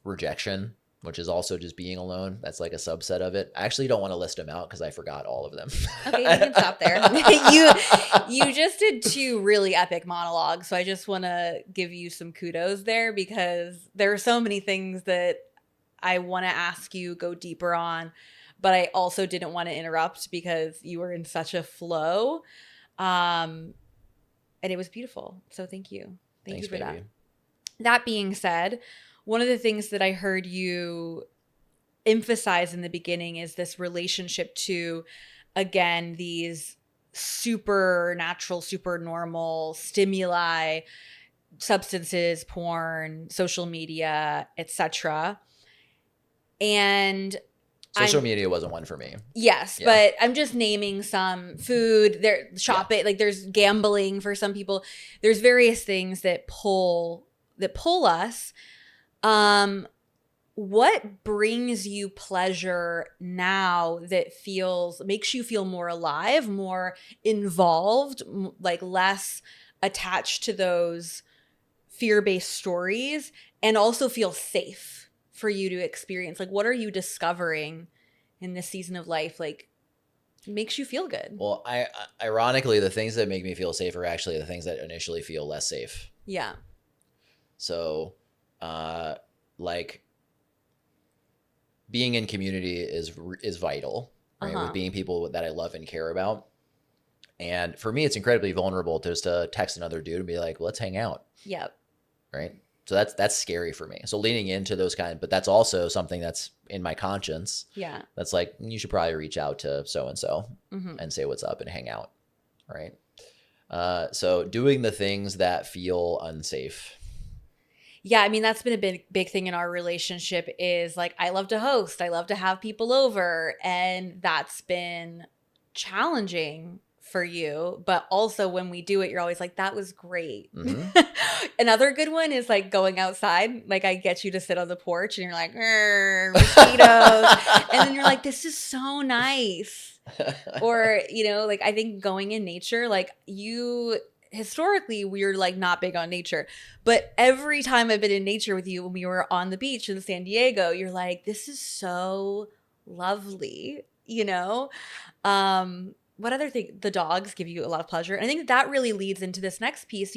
Rejection, which is also just being alone. That's like a subset of it. I actually don't want to list them out because I forgot all of them. Okay, you can stop there. You just did 2 really epic monologues, so I just want to give you some kudos there because there are so many things that I want to ask you, go deeper on, but I also didn't want to interrupt because you were in such a flow. And it was beautiful. So thank you. Thanks you for baby. That being said, one of the things that I heard you emphasize in the beginning is this relationship to, again, these supernatural, super normal stimuli, substances, porn, social media, etc. And social media wasn't one for me. Yes, but I'm just naming some. Food, there, shopping, like there's gambling for some people. There's various things that pull us. What brings you pleasure now that makes you feel more alive, more involved, like less attached to those fear-based stories, and also feel safe for you to experience? Like, what are you discovering in this season of life? Like, makes you feel good? Well, ironically, the things that make me feel safe are actually the things that initially feel less safe. Yeah. So, like, being in community is vital, right? With being people that I love and care about. And for me, it's incredibly vulnerable just to text another dude and be like, let's hang out. Yep. Right. So that's scary for me. So leaning into those but that's also something that's in my conscience. Yeah. That's like, you should probably reach out to so-and-so and say what's up and hang out. Right. So doing the things that feel unsafe. Yeah, I mean, that's been a big thing in our relationship is like, I love to host. I love to have people over. And that's been challenging for you. But also when we do it, you're always like, that was great. Another good one is like going outside. Like I get you to sit on the porch and you're like, mosquitoes. And then you're like, this is so nice. Or, like I think going in nature, like historically, we're like not big on nature, but every time I've been in nature with you, when we were on the beach in San Diego, you're like, this is so lovely, What other thing? The dogs give you a lot of pleasure. And I think that really leads into this next piece,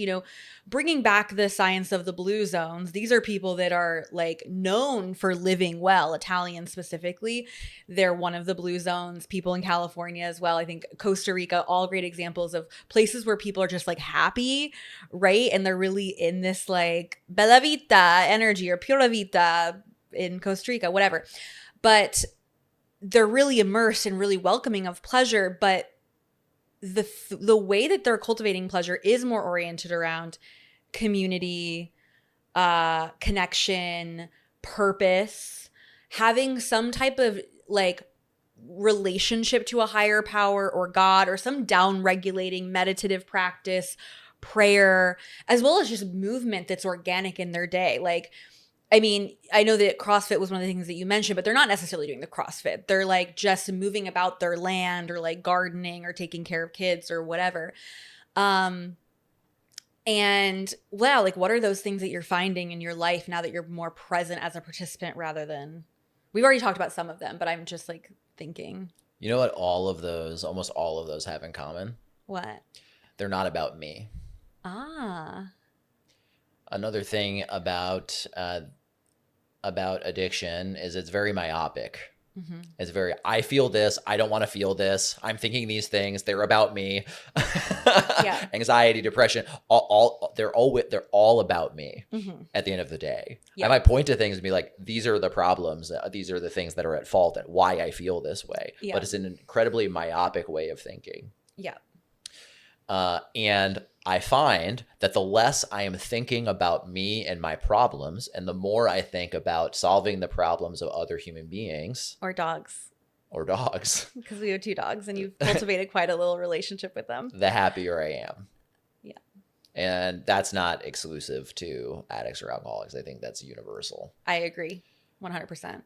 bringing back the science of the blue zones. These are people that are like known for living well, Italians specifically. They're one of the blue zones, people in California as well. I think Costa Rica, all great examples of places where people are just like happy, right? And they're really in this like bella vita energy or pura vita in Costa Rica, whatever. But they're really immersed and really welcoming of pleasure, but the way that they're cultivating pleasure is more oriented around community, connection, purpose, having some type of like relationship to a higher power or God or some down-regulating meditative practice, prayer, as well as just movement that's organic in their day. Like, I mean, I know that CrossFit was one of the things that you mentioned, but they're not necessarily doing the CrossFit. They're like just moving about their land or like gardening or taking care of kids or whatever. And wow, like what are those things that you're finding in your life now that you're more present as a participant rather than, we've already talked about some of them, but I'm just like thinking. You know what almost all of those have in common? What? They're not about me. Another thing about addiction is it's very myopic. It's very, I feel this, I don't want to feel this, I'm thinking these things, they're about me. Anxiety, depression, they're all about me at the end of the day. I might point to things and be like, these are the problems, these are the things that are at fault and why I feel this way. But it's an incredibly myopic way of thinking. And I find that the less I am thinking about me and my problems, and the more I think about solving the problems of other human beings. Or dogs. Because we have 2 dogs and you've cultivated quite a little relationship with them. The happier I am. Yeah. And that's not exclusive to addicts or alcoholics. I think that's universal. I agree. 100%.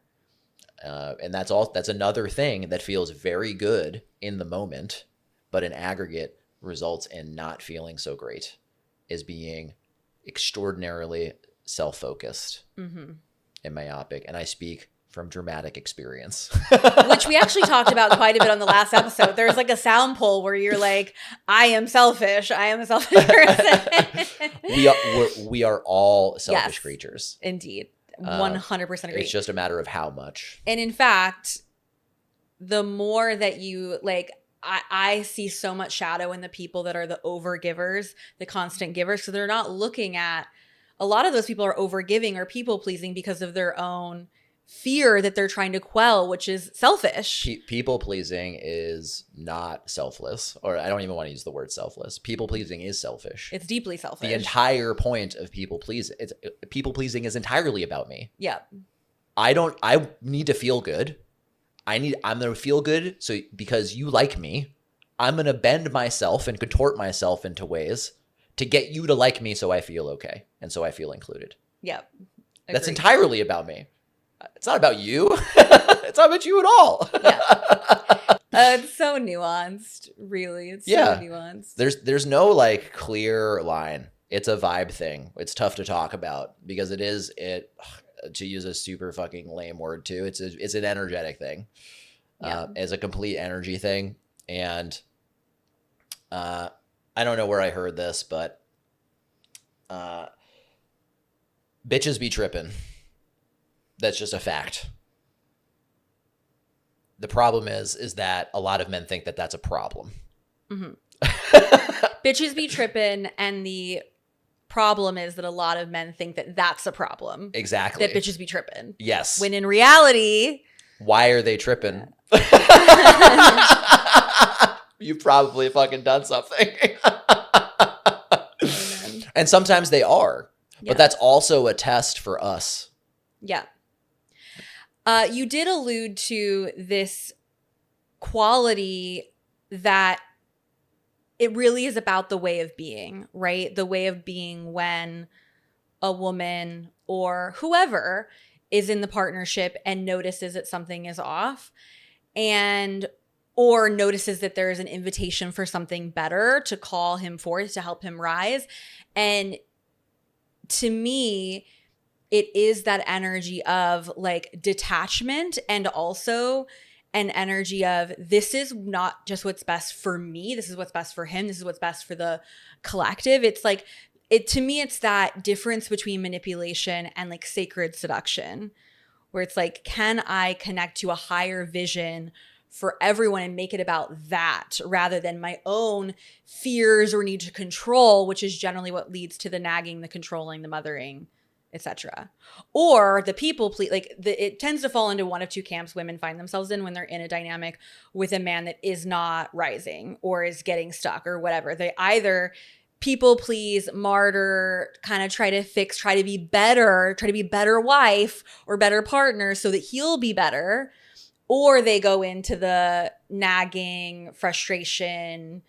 And that's another thing that feels very good in the moment, but in aggregate results in not feeling so great, is being extraordinarily self-focused and myopic. And I speak from dramatic experience. Which we actually talked about quite a bit on the last episode. There's like a sound poll where you're like, I am selfish. I am a selfish person. We are all selfish creatures. Indeed. 100% agree. It's just a matter of how much. And in fact, the more that you like, I see so much shadow in the people that are the over givers, the constant givers. So they're not looking at, a lot of those people are over giving or people pleasing because of their own fear that they're trying to quell, which is selfish. People pleasing is not selfless, or I don't even want to use the word selfless. People pleasing is selfish. It's deeply selfish. The entire point of people pleasing is entirely about me. Yeah. I need to feel good. I'm going to feel good. So because you like me, I'm going to bend myself and contort myself into ways to get you to like me. So I feel okay. And so I feel included. Yeah. That's entirely about me. It's not about you. It's not about you at all. Yeah. It's so nuanced, really. It's so nuanced. There's no like clear line. It's a vibe thing. It's tough to talk about because to use a super fucking lame word too, it's an energetic thing. It's a complete energy thing. And I don't know where I heard this, but bitches be tripping. That's just a fact. The problem is that a lot of men think that that's a problem. Mm-hmm. Bitches be tripping, and the problem is that a lot of men think that that's a problem. Exactly. That bitches be tripping. Yes. When in reality... Why are they tripping? You've probably fucking done something. And sometimes they are. But that's also a test for us. Yeah. You did allude to this quality that it really is about the way of being, right? The way of being when a woman or whoever is in the partnership and notices that something is off or notices that there is an invitation for something better to call him forth, to help him rise. And to me, it is that energy of like detachment and also an energy of this is not just what's best for me. This is what's best for him. This is what's best for the collective. It's like, to me, it's that difference between manipulation and like sacred seduction, where it's like, can I connect to a higher vision for everyone and make it about that rather than my own fears or need to control, which is generally what leads to the nagging, the controlling, the mothering, etc. Or the people please, it tends to fall into one of two camps women find themselves in when they're in a dynamic with a man that is not rising or is getting stuck or whatever. They either people please, martyr, kind of try to fix, try to be better wife or better partner so that he'll be better. Or they go into the nagging, frustration,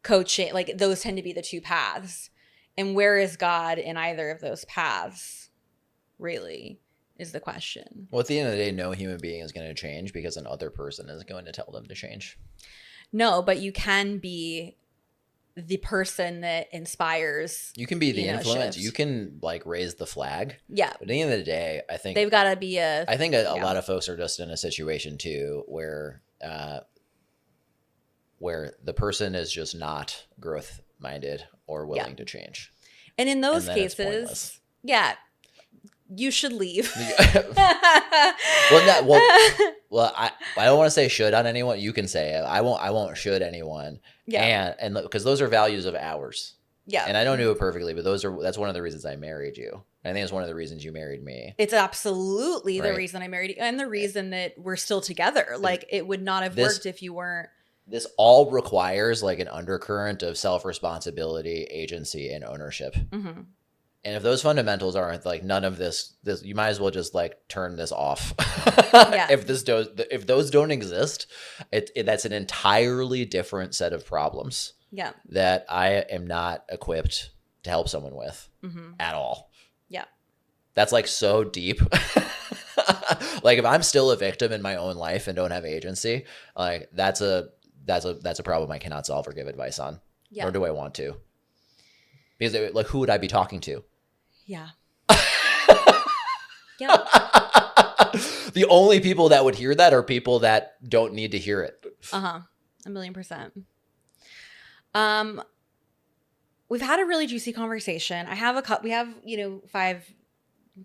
coaching. Like those tend to be the two paths. And where is God in either of those paths, really, is the question. Well, at the end of the day, no human being is going to change because another person is going to tell them to change. No, but you can be the person that inspires. You can be the influence. Shifts. You can like raise the flag. Yeah. But at the end of the day, I think they've got to be I think a lot of folks are just in a situation too where the person is just not growth minded or willing to change. And in those cases, you should leave. Well, I don't want to say should on anyone. You can say it. I won't should anyone. Yeah. And because those are values of ours. Yeah. And I don't do it perfectly, but that's one of the reasons I married you. I think it's one of the reasons you married me. It's absolutely the reason I married you and the reason that we're still together. Like it would not have worked if you weren't. This all requires like an undercurrent of self-responsibility, agency, and ownership. Mm-hmm. And if those fundamentals aren't like none of this, you might as well just like turn this off. If those don't exist, that's an entirely different set of problems. Yeah. That I am not equipped to help someone with at all. Yeah. That's like so deep. Like if I'm still a victim in my own life and don't have agency, like that's a problem I cannot solve or give advice on. Yeah. Nor do I want to. Because like who would I be talking to? Yeah. Yeah. The only people that would hear that are people that don't need to hear it. 1,000,000%. We've had a really juicy conversation. We have 5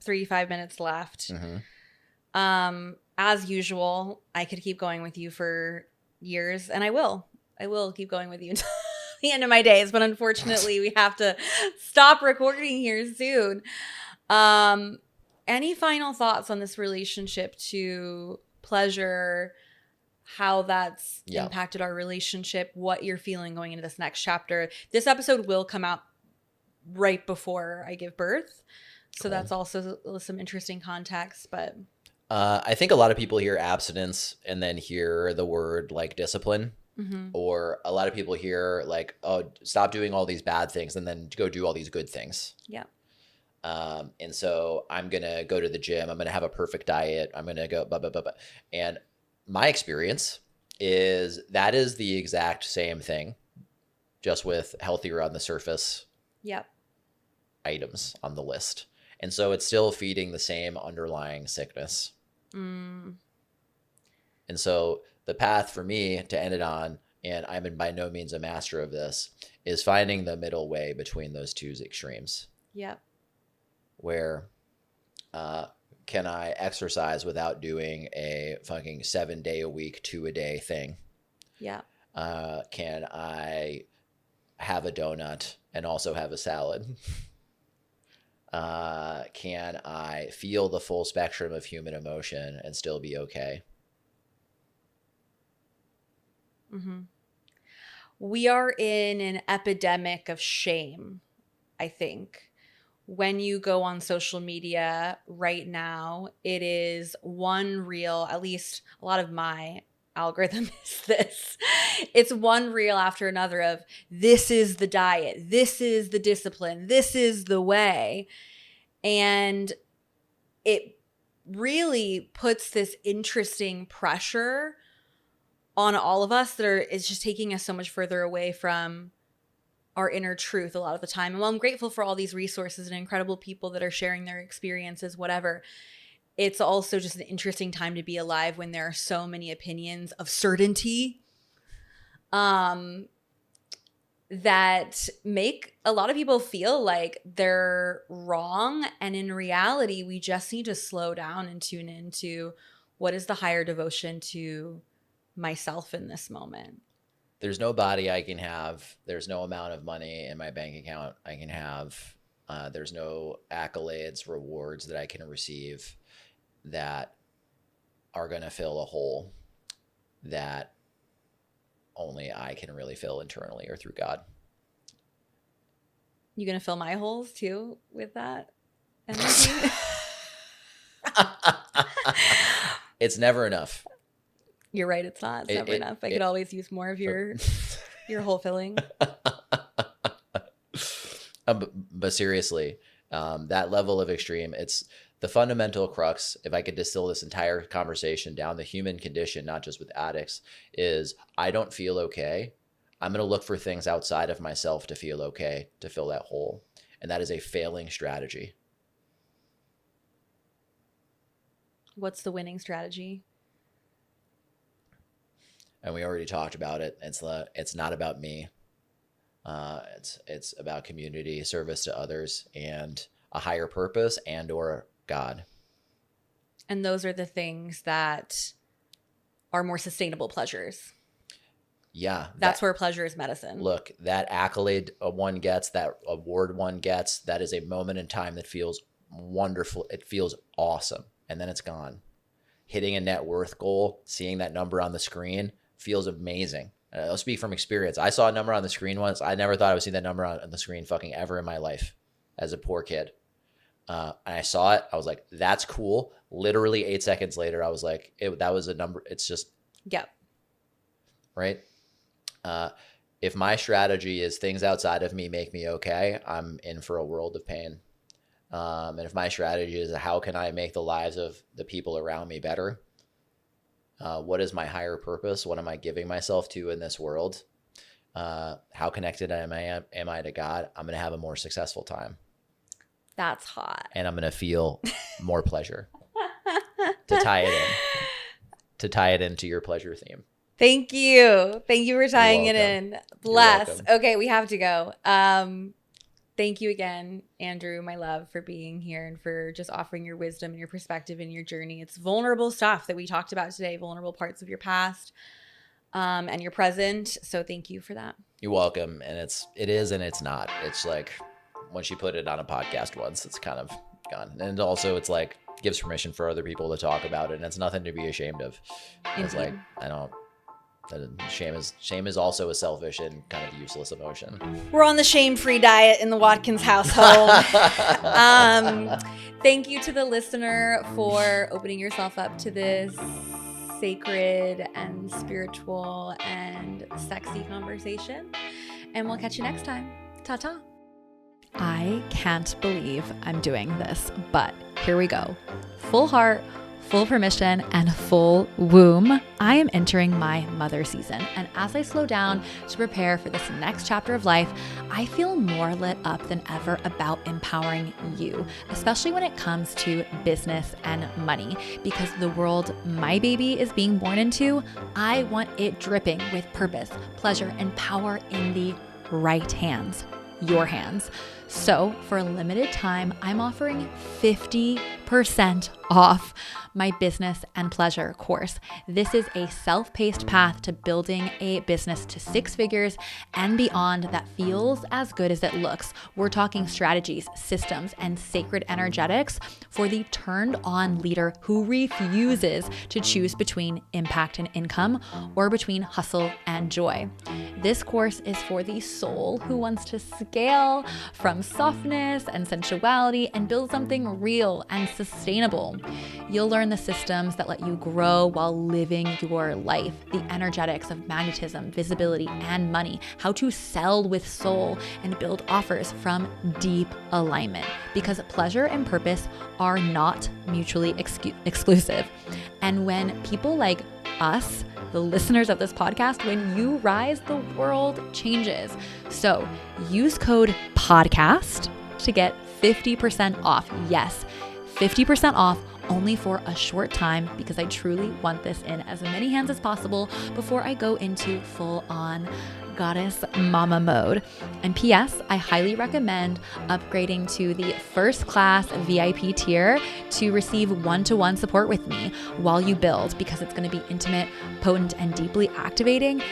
5 minutes left. Mm-hmm. As usual, I could keep going with you for years, and I will keep going with you until the end of my days, but unfortunately we have to stop recording here soon. Any final thoughts on this relationship to pleasure, how that's impacted our relationship, what you're feeling going into this next chapter? This episode will come out right before I give birth, so that's also some interesting context. But I think a lot of people hear abstinence and then hear the word like discipline, or a lot of people hear like, oh, stop doing all these bad things and then go do all these good things. Yeah. And so I'm going to go to the gym. I'm going to have a perfect diet. I'm going to go blah, blah, blah, blah. And my experience is that is the exact same thing, just with healthier on the surface items on the list. And so it's still feeding the same underlying sickness. And so the path for me to end it on, and I'm by no means a master of this, is finding the middle way between those two extremes. Yep. Where can I exercise without doing a fucking 7-day-a-week, 2-a-day thing? Yeah. Can I have a donut and also have a salad? Can I feel the full spectrum of human emotion and still be okay? We are in an epidemic of shame, I think. When you go on social media right now, it is one reel, at least a lot of my algorithm is this. It's one reel after another of this is the diet, this is the discipline, this is the way. And it really puts this interesting pressure on all of us it's just taking us so much further away from our inner truth a lot of the time. And while I'm grateful for all these resources and incredible people that are sharing their experiences, whatever, it's also just an interesting time to be alive when there are so many opinions of certainty that make a lot of people feel like they're wrong. And in reality, we just need to slow down and tune into what is the higher devotion to myself in this moment. There's no body I can have. There's no amount of money in my bank account I can have. There's no accolades, rewards that I can receive that are going to fill a hole that only I can really fill internally or through God. You going to fill my holes too with that energy? It's never enough. You're right. It's not. It's never enough. I could always use more of your hole filling. But seriously, that level of extreme, it's the fundamental crux. If I could distill this entire conversation down, the human condition, not just with addicts, is I don't feel okay. I'm going to look for things outside of myself to feel okay, to fill that hole. And that is a failing strategy. What's the winning strategy? And we already talked about it. It's not about me. It's about community, service to others, and a higher purpose and or God. And those are the things that are more sustainable pleasures. Yeah. That's where pleasure is medicine. Look, that accolade one gets, that award one gets, that is a moment in time that feels wonderful. It feels awesome. And then it's gone. Hitting a net worth goal, seeing that number on the screen feels amazing. I'll speak from experience. I saw a number on the screen once. I never thought I would see that number on the screen fucking ever in my life as a poor kid. And I saw it. I was like, that's cool. Literally 8 seconds later, I was like, that was a number. It's just. Yep. Right? If my strategy is things outside of me make me okay, I'm in for a world of pain. And if my strategy is how can I make the lives of the people around me better? What is my higher purpose? What am I giving myself to in this world? How connected am I to God? I'm going to have a more successful time. That's hot. And I'm going to feel more pleasure to tie it into your pleasure theme. Thank you. Thank you for tying it in. Bless. Okay, we have to go. Thank you again, Andrew, my love, for being here and for just offering your wisdom and your perspective and your journey. It's vulnerable stuff that we talked about today, vulnerable parts of your past and your present. So thank you for that. You're welcome. And it is and it's not. It's like once you put it on a podcast once, it's kind of gone. And also it's like gives permission for other people to talk about it. And it's nothing to be ashamed of. It's like, shame is also a selfish and kind of useless emotion. We're on the shame-free diet in the Watkins household. Thank you to the listener for opening yourself up to this sacred and spiritual and sexy conversation. And we'll catch you next time. Ta-ta. I can't believe I'm doing this, but here we go. Full heart, full permission, and full womb. I am entering my mother season. And as I slow down to prepare for this next chapter of life, I feel more lit up than ever about empowering you, especially when it comes to business and money, because the world my baby is being born into, I want it dripping with purpose, pleasure, and power in the right hands, your hands. So for a limited time, I'm offering 50% off my business and pleasure course. This is a self-paced path to building a business to 6 figures and beyond that feels as good as it looks. We're talking strategies, systems, and sacred energetics for the turned on leader who refuses to choose between impact and income or between hustle and joy. This course is for the soul who wants to scale from softness and sensuality and build something real and sustainable. You'll learn the systems that let you grow while living your life, the energetics of magnetism, visibility, and money, how to sell with soul and build offers from deep alignment, because pleasure and purpose are not mutually exclusive. And when people like us, the listeners of this podcast, when you rise, the world changes. So use code PODCAST to get 50% off. Yes, 50% off only for a short time, because I truly want this in as many hands as possible before I go into full on goddess mama mode. And P.S. I highly recommend upgrading to the first class VIP tier to receive one-to-one support with me while you build, because it's going to be intimate, potent, and deeply activating.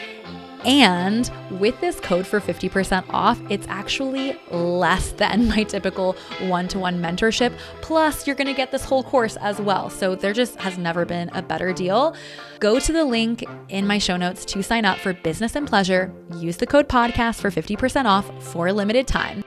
And with this code for 50% off, it's actually less than my typical one-to-one mentorship. Plus, you're going to get this whole course as well. So there just has never been a better deal. Go to the link in my show notes to sign up for business and pleasure. Use the code podcast for 50% off for a limited time.